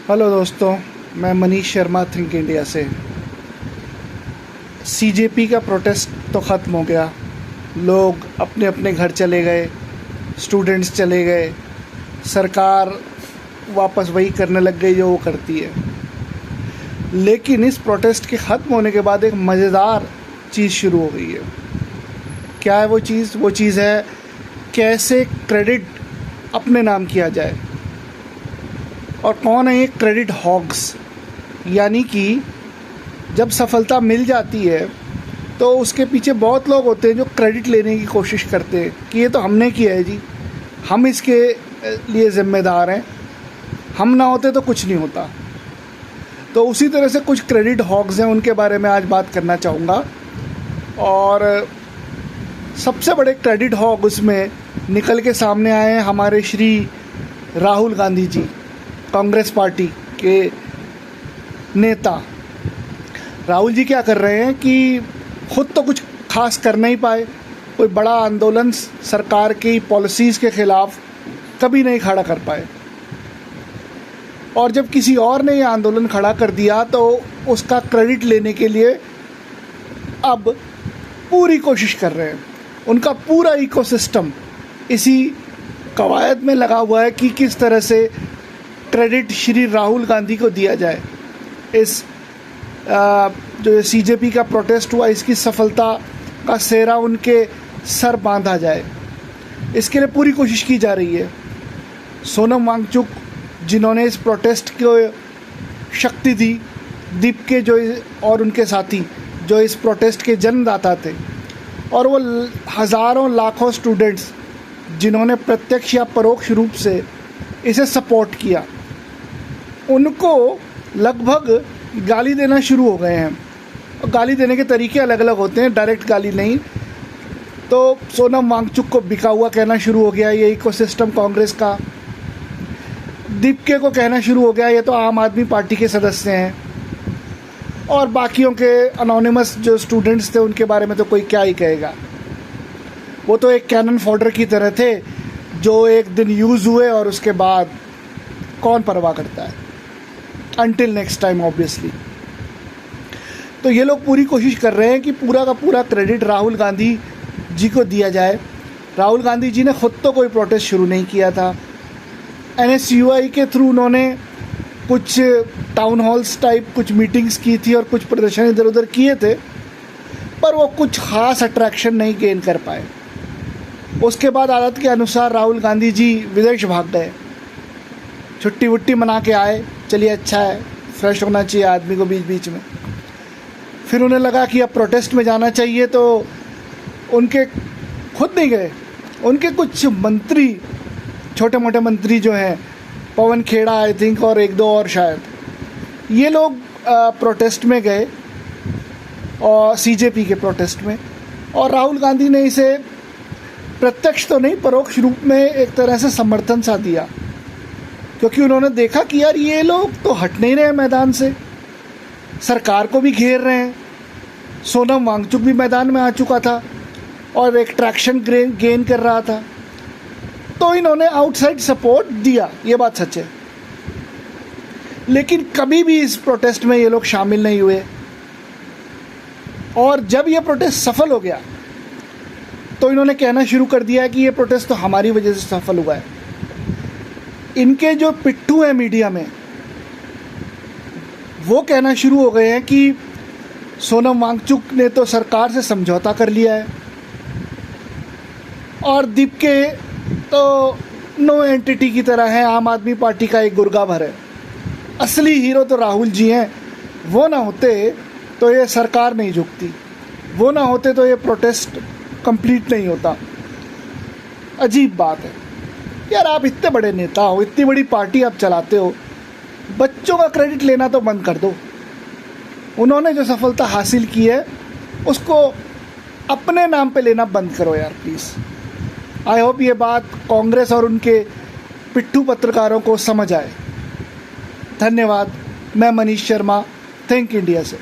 Hello दोस्तों, मैं Manish Sharma think India से। सीजेपी का प्रोटेस्ट तो ख़त्म हो गया, लोग अपने अपने घर चले गए, स्टूडेंट्स चले गए, सरकार वापस वही करने लग गई जो वो करती है। लेकिन इस प्रोटेस्ट के ख़त्म होने के बाद एक मज़ेदार चीज़ शुरू हो गई है। क्या है वो चीज़? वो चीज़ है कैसे क्रेडिट अपने नाम किया जाए। और कौन है ये क्रेडिट हॉग्स? यानी कि जब सफलता मिल जाती है तो उसके पीछे बहुत लोग होते हैं जो क्रेडिट लेने की कोशिश करते हैं कि ये तो हमने किया है जी, हम इसके लिए ज़िम्मेदार हैं, हम ना होते तो कुछ नहीं होता। तो उसी तरह से कुछ क्रेडिट हॉग्स हैं, उनके बारे में आज बात करना चाहूँगा। और सबसे बड़े क्रेडिट हॉग उसमें निकल के सामने आए हैं हमारे श्री राहुल गांधी जी, कांग्रेस पार्टी के नेता। राहुल जी क्या कर रहे हैं कि खुद तो कुछ खास कर नहीं पाए, कोई बड़ा आंदोलन सरकार की पॉलिसीज़ के ख़िलाफ़ कभी नहीं खड़ा कर पाए, और जब किसी और ने ये आंदोलन खड़ा कर दिया तो उसका क्रेडिट लेने के लिए अब पूरी कोशिश कर रहे हैं। उनका पूरा इकोसिस्टम इसी कवायद में लगा हुआ है कि किस तरह से क्रेडिट श्री राहुल गांधी को दिया जाए। इस जो सीजेपी का प्रोटेस्ट हुआ, इसकी सफलता का सेहरा उनके सर बांधा जाए, इसके लिए पूरी कोशिश की जा रही है। सोनम वांगचुक जिन्होंने इस प्रोटेस्ट को शक्ति दी, दीपके जो और उनके साथी जो इस प्रोटेस्ट के जन्मदाता थे, और वो हज़ारों लाखों स्टूडेंट्स जिन्होंने प्रत्यक्ष या परोक्ष रूप से इसे सपोर्ट किया, उनको लगभग गाली देना शुरू हो गए हैं। और गाली देने के तरीके अलग अलग होते हैं, डायरेक्ट गाली नहीं। तो सोनम वांगचुक को बिका हुआ कहना शुरू हो गया ये इकोसिस्टम कांग्रेस का। दीपके को कहना शुरू हो गया ये तो आम आदमी पार्टी के सदस्य हैं। और बाकियों के अनोनिमस जो स्टूडेंट्स थे उनके बारे में तो कोई क्या ही कहेगा, वो तो एक कैनन फॉडर की तरह थे जो एक दिन यूज़ हुए और उसके बाद कौन परवाह करता है, अनटिल नेक्स्ट टाइम ऑब्वियसली। तो ये लोग पूरी कोशिश कर रहे हैं कि पूरा का पूरा क्रेडिट राहुल गांधी जी को दिया जाए। राहुल गांधी जी ने ख़ुद तो कोई प्रोटेस्ट शुरू नहीं किया था, NSUI के थ्रू उन्होंने कुछ टाउन हॉल्स टाइप कुछ मीटिंग्स की थी और कुछ प्रदर्शन इधर उधर किए थे, पर वो कुछ ख़ास अट्रैक्शन नहीं गेन कर पाए। उसके बाद आदत के अनुसार राहुल गांधी जी विदेश भाग गए, छुट्टी वुट्टी मना के आए, चलिए अच्छा है, फ्रेश होना चाहिए आदमी को बीच बीच में। फिर उन्हें लगा कि अब प्रोटेस्ट में जाना चाहिए, तो उनके खुद नहीं गए, उनके कुछ मंत्री, छोटे मोटे मंत्री जो हैं, पवन खेड़ा आई थिंक और एक दो और शायद, ये लोग प्रोटेस्ट में गए, और सीजेपी के प्रोटेस्ट में। और राहुल गांधी ने इसे प्रत्यक्ष तो नहीं, परोक्ष रूप में एक तरह से समर्थन सा दिया, क्योंकि उन्होंने देखा कि यार ये लोग तो हट नहीं रहे मैदान से, सरकार को भी घेर रहे हैं। सोनम वांगचुक भी मैदान में आ चुका था और एक ट्रैक्शन गेन कर रहा था, तो इन्होंने आउटसाइड सपोर्ट दिया, ये बात सच है। लेकिन कभी भी इस प्रोटेस्ट में ये लोग शामिल नहीं हुए, और जब ये प्रोटेस्ट सफल हो गया तो इन्होंने कहना शुरू कर दिया है कि ये प्रोटेस्ट तो हमारी वजह से सफल हुआ है। इनके जो पिट्ठू हैं मीडिया में, वो कहना शुरू हो गए हैं कि सोनम वांगचुक ने तो सरकार से समझौता कर लिया है, और दीपके तो नो एंटिटी की तरह है, आम आदमी पार्टी का एक गुर्गा भर है। असली हीरो तो राहुल जी हैं, वो ना होते तो ये सरकार नहीं झुकती, वो ना होते तो ये प्रोटेस्ट कंप्लीट नहीं होता। अजीब बात है यार, आप इतने बड़े नेता हो, इतनी बड़ी पार्टी आप चलाते हो, बच्चों का क्रेडिट लेना तो बंद कर दो। उन्होंने जो सफलता हासिल की है उसको अपने नाम पे लेना बंद करो यार प्लीज़। आई होप ये बात कांग्रेस और उनके पिट्ठू पत्रकारों को समझ आए। धन्यवाद। मैं मनीष शर्मा, थिंक इंडिया से।